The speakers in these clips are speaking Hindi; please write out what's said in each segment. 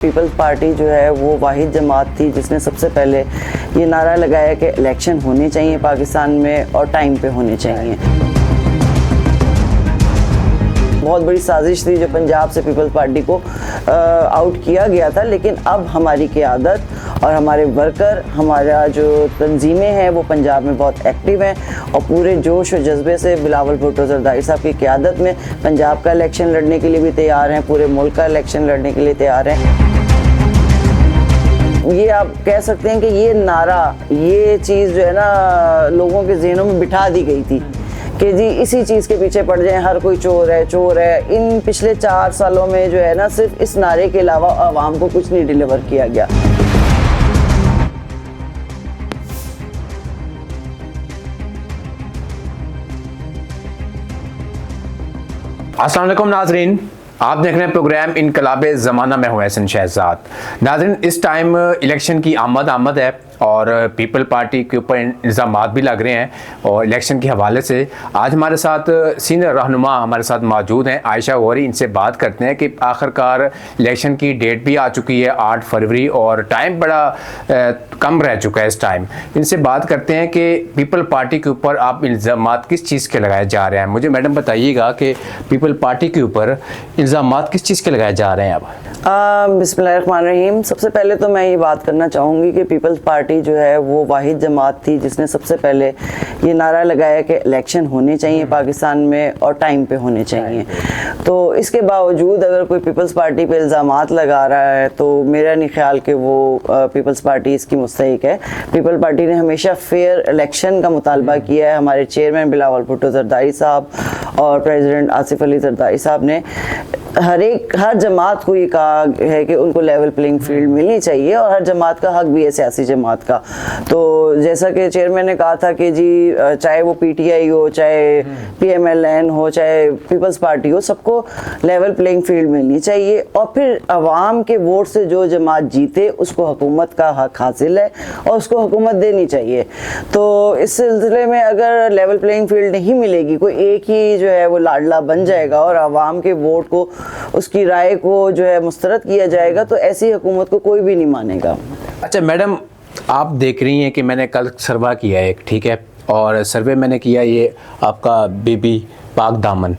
पीपल्स पार्टी जो है वो वाहिद जमात थी जिसने सबसे पहले ये नारा लगाया कि इलेक्शन होने चाहिए पाकिस्तान में और टाइम पे होने चाहिए। बहुत बड़ी साजिश थी जो पंजाब से पीपल्स पार्टी को आउट किया गया था, लेकिन अब हमारी क़यादत और हमारे वर्कर, हमारा जो तंजीमें हैं वो पंजाब में बहुत एक्टिव हैं और पूरे जोश और जज्बे से बिलावल भुट्टो ज़रदारी साहब की क़यादत में पंजाब का इलेक्शन लड़ने के लिए भी तैयार हैं, पूरे मुल्क का इलेक्शन लड़ने के लिए तैयार हैं। ये आप कह सकते हैं कि ये नारा, ये चीज़ जो है ना लोगों के ज़हनों में बिठा दी गई थी कि जी इसी चीज़ के पीछे पड़ जाएं, हर कोई चोर है चोर है। इन पिछले 4 सालों में जो है ना सिर्फ इस नारे के अलावा आवाम को कुछ नहीं डिलीवर किया गया। अस्सलाम वालेकुम नाजरीन, आप देख रहे हैं प्रोग्राम इनकलाबे ज़माना में हूँ एहसन शहजाद। नाजरीन, इस टाइम इलेक्शन की आमद है और पीपल पार्टी के ऊपर इल्ज़ामात भी लग रहे हैं और इलेक्शन के हवाले से आज हमारे साथ सीनियर रहनुमा हमारे साथ मौजूद हैं आयशा गौहरी। इनसे बात करते हैं कि आखिरकार इलेक्शन की डेट भी आ चुकी है 8 फरवरी और टाइम बड़ा कम रह चुका है इस टाइम। इनसे बात करते हैं कि पीपल पार्टी के ऊपर आप इल्ज़ामात किस चीज़ के लगाए जा रहे हैं। मुझे मैडम बताइएगा कि पीपल पार्टी के ऊपर इल्ज़ामात किस चीज़ के लगाए जा रहे हैं अब। बिस्मिल्लाहिर्रहमानिर्रहीम। सबसे पहले तो मैं ये बात करना चाहूँगी कि पीपल्स पार्टी जो है वो वाहिद जमात थी जिसने सबसे पहले ये नारा लगाया कि इलेक्शन होने चाहिए पाकिस्तान में और टाइम पे होने चाहिए। तो इसके बावजूद अगर कोई पीपल्स पार्टी पे इल्ज़ामात लगा रहा है तो मेरा नहीं ख्याल कि वो पीपल्स पार्टी इसकी मुस्तहिक है। पीपल पार्टी ने हमेशा फेयर इलेक्शन का मुतालबा किया है। हमारे चेयरमैन बिलावल भुट्टो ज़रदारी साहब और प्रेसिडेंट आसिफ अली ज़रदारी साहब ने हर जमात को ये कहा है कि उनको लेवल प्लेइंग फील्ड मिलनी चाहिए और हर जमात का हक भी है सियासी जमात का। तो जैसा कि चेयरमैन ने कहा था कि जी चाहे वो पीटीआई हो, चाहे पीएमएलएन हो, चाहे पीपल्स पार्टी हो, सबको लेवल प्लेइंग फील्ड मिलनी चाहिए और फिर अवाम के वोट से जो जमात जीते उसको हुकूमत का हक हासिल है और उसको हुकूमत देनी चाहिए। तो इस सिलसिले में अगर लेवल प्लेइंग फील्ड नहीं मिलेगी, कोई एक ही जो है वो लाडला बन जाएगा और अवाम के वोट को, उसकी राय को जो है मुस्तरद किया जाएगा, तो ऐसी हुकूमत को कोई भी नहीं मानेगा। अच्छा मैडम, आप देख रही हैं कि मैंने कल सर्वा किया एक, ठीक है, और सर्वे मैंने किया ये आपका बीबी पाक दामन,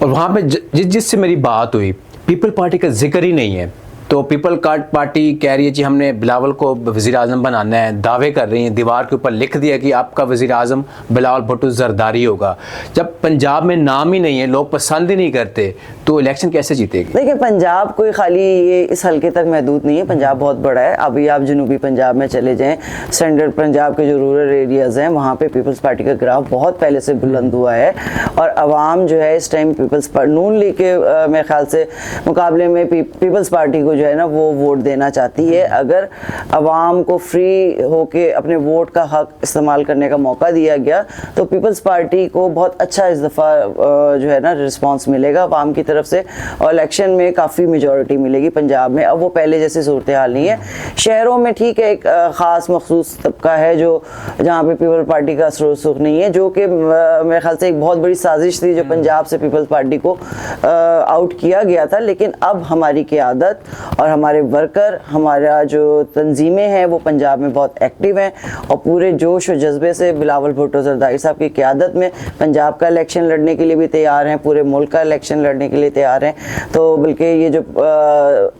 और वहाँ पे जिससे मेरी बात हुई पीपल पार्टी का जिक्र ही नहीं है। तो पीपल पार्टी कह रही है जी हमने बिलावल को वज़ीर आज़म बनाना है, दावे कर रही हैं, दीवार के ऊपर लिख दिया कि आपका वज़ीर आज़म बिलावल भुट्टो ज़रदारी होगा। जब पंजाब में नाम ही नहीं है, लोग पसंद ही नहीं करते, तो इलेक्शन कैसे जीतेगी? देखिए, पंजाब कोई खाली ये इस हल्के तक महदूद नहीं है। पंजाब बहुत बड़ा है। अभी आप जनूबी पंजाब में चले जाएँ, सेंट्रल पंजाब के जो रूरल एरियाज़ हैं वहाँ पर पीपल्स पार्टी का ग्राफ बहुत पहले से बुलंद हुआ है और आवाम जो है इस टाइम पीपल्स नून लीग के मेरे ख्याल से मुकाबले में पीपल्स पार्टी को जो है ना वो वोट देना चाहती है। अगर अवाम को फ्री होके अपने वोट का हक इस्तेमाल करने का मौका दिया गया तो पीपल्स पार्टी को बहुत अच्छा इस दफ़ा जो है ना रिस्पांस मिलेगा अवाम की तरफ से और इलेक्शन में काफ़ी मेजॉरिटी मिलेगी पंजाब में। अब वो पहले जैसी सूरत हाल नहीं है। शहरों में ठीक है, एक ख़ास मखसूस तबका है जो जहाँ पे पीपल पार्टी का असर सुख नहीं है, जो कि मेरे ख्याल से एक बहुत बड़ी साजिश थी जो पंजाब से पीपल्स पार्टी को आउट किया गया था। लेकिन अब हमारी क़यादत और हमारे वर्कर, हमारा जो तंजीमें हैं वो पंजाब में बहुत एक्टिव हैं और पूरे जोश और जज्बे से बिलावल भुट्टो ज़रदारी साहब की क़यादत में पंजाब का इलेक्शन लड़ने के लिए भी तैयार हैं, पूरे मुल्क का इलेक्शन लड़ने के लिए तैयार हैं। तो बल्कि ये जो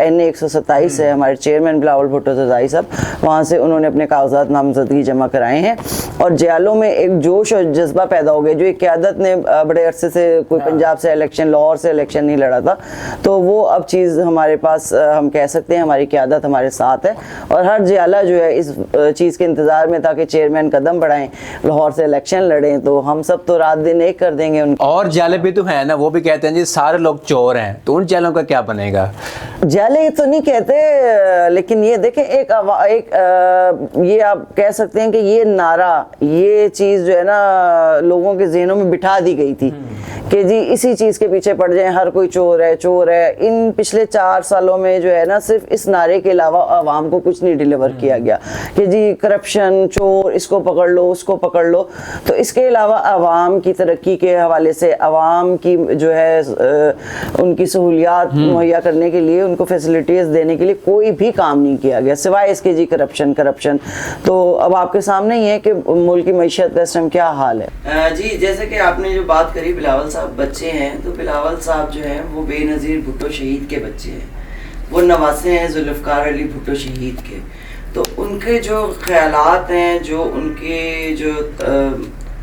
NA 127 है, हमारे चेयरमैन बिलावल भुट्टो ज़रदारी साहब, वहाँ से उन्होंने अपने कागजात नामजदगी जमा कराए हैं और जयालों में एक जोश और जज्बा पैदा हो गया। जो एक क़यादत ने बड़े अरसे से कोई पंजाब से इलेक्शन, लाहौर से इलेक्शन नहीं लड़ा था, तो वो अब चीज़ हमारे पास हम कह सकते हैं हमारी क़यादत हमारे साथ है और हर जियाला जो है इस चीज़ के इंतज़ार में था कि चेयरमैन कदम बढ़ाएं, लाहौर से इलेक्शन लड़ें। तो हम सब तो रात दिन एक कर देंगे उनको। और जाले भी तो है ना, वो भी कहते हैं जी सारे लोग चोर हैं, तो उन जालों का क्या बनेगा? जाले तो नहीं कहते, लेकिन ये देखें ये आप कह सकते हैं कि ये नारा, ये चीज़ जो है ना लोगों के ज़हनों में बिठा दी गई थी कि जी इसी चीज़ के पीछे पड़ जाएं, हर कोई चोर है चोर है। इन पिछले 4 सालों में जो है ना, सिर्फ इस नारे के अलावा आवाम को कुछ नहीं डिलीवर किया गया कि जी करप्शन, चोर, इसको पकड़ लो उसको पकड़ लो। तो इसके अलावा आवाम की तरक्की के हवाले से, आवाम की जो है उनकी सहूलियात मुहैया करने के लिए, उनको फैसिलिटीज़ देने के लिए कोई भी काम नहीं किया गया सिवाय इसके जी करप्शन। तो अब आपके सामने ही है कि मुल्क की मईशत का इस टाइम क्या हाल है। जी जैसे कि आपने जो बात करी, बिलावल साहब बच्चे हैं, तो बिलावल साहब जो हैं वो बेनज़ीर भुट्टो शहीद के बच्चे हैं, वो नवासे हैं जुल्फ़िकार अली भुट्टो शहीद के। तो उनके जो ख्यालात हैं, जो उनके जो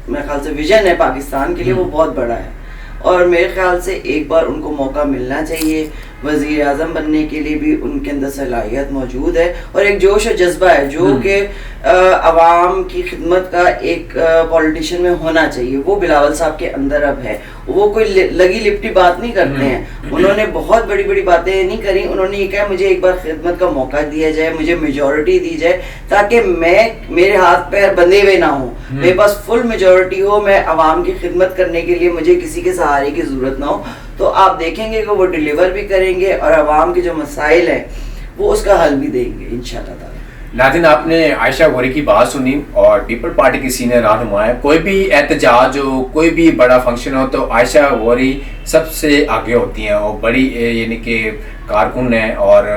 मेरे ख्याल से विजन है पाकिस्तान के लिए, वो बहुत बड़ा है। और मेरे ख्याल से एक बार उनको मौका मिलना चाहिए। वज़ीर आज़म बनने के लिए भी उनके अंदर सलाहियत मौजूद है और एक जोश और जज्बा है जो कि अवाम की खिदमत का एक पॉलिटिशियन में होना चाहिए। वो बिलावल साहब के अंदर अब है। वो कोई लगी लिपटी बात नहीं करते हैं, उन्होंने बहुत बड़ी बड़ी बातें नहीं करी। उन्होंने ये कहा मुझे एक बार खिदमत का मौका दिया जाए, मुझे मेजॉरिटी दी जाए, ताकि मेरे हाथ पैर बंधे हुए ना हो, मेरे पास फुल मेजॉरिटी हो, मैं अवाम की खिदमत करने के लिए मुझे किसी के सहारे की जरूरत ना हो। तो आप देखेंगे कि वो डिलीवर भी करेंगे और अवाम के जो मसाइल हैं वो उसका हल भी देंगे इंशाल्लाह ताला। नाज़रीन, आपने आयशा गौरी की बात सुनी और पीपल पार्टी की सीनियर रहनुमा है। कोई भी एहतजाज हो, कोई भी बड़ा फंक्शन हो, तो आयशा गौरी सबसे आगे होती हैं। वो बड़ी यानी कि कारकुन है और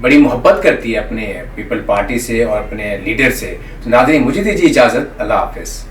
बड़ी मोहब्बत करती है अपने पीपल पार्टी से और अपने लीडर से। तो नाज़रीन, मुझे दीजिए इजाज़त, अल्लाह हाफ़िज़।